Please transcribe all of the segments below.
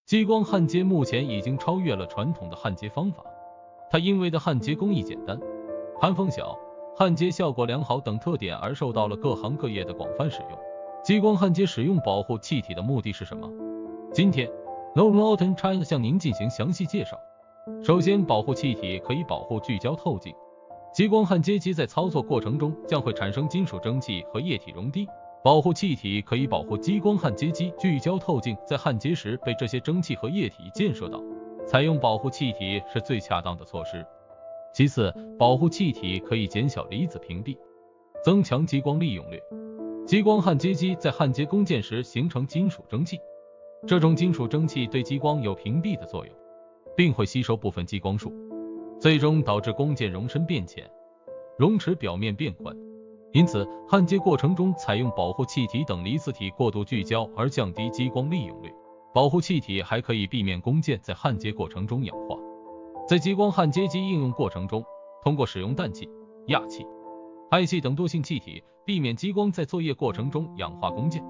激光焊接目前已经超越了传统的焊接方法，它因为的焊接工艺简单、焊缝小、焊接效果良好等特点而受到了各行各业的广泛使用。激光焊接使用保护气体的目的是什么？今天 Knowlton China 向您进行详细介绍。首先，保护气体可以保护聚焦透镜。激光焊接机在操作过程中将会产生金属蒸汽和液体溶滴，保护气体可以保护激光焊接机聚焦透镜在焊接时被这些蒸汽和液体溅射到。采用保护气体是最恰当的措施。其次，保护气体可以减小离子屏蔽，增强激光利用率。激光焊接机在焊接工件时形成金属蒸汽，这种金属蒸汽对激光有屏蔽的作用，并会吸收部分激光束，最终导致工件容深变浅，熔池表面变宽。因此，焊接过程中采用保护气体等离子体过度聚焦而降低激光利用率。保护气体还可以避免工件在焊接过程中氧化。在激光焊接机应用过程中，通过使用氮气、氩气、氦气等多性气体，避免激光在作业过程中氧化工件，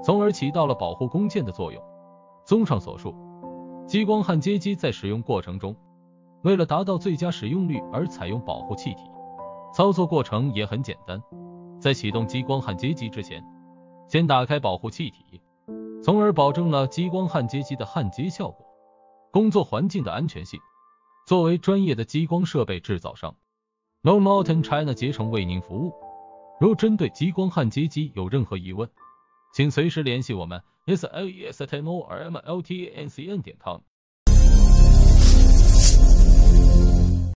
从而起到了保护工件的作用。综上所述，激光焊接机在使用过程中，为了达到最佳使用率而采用保护气体。操作过程也很简单，在启动激光焊接机之前，先打开保护气体，从而保证了激光焊接机的焊接效果、工作环境的安全性。作为专业的激光设备制造商， Knowlton China 竭诚为您服务。如针对激光焊接机有任何疑问，请随时联系我们 ，SLESTNORMLTNCN.com。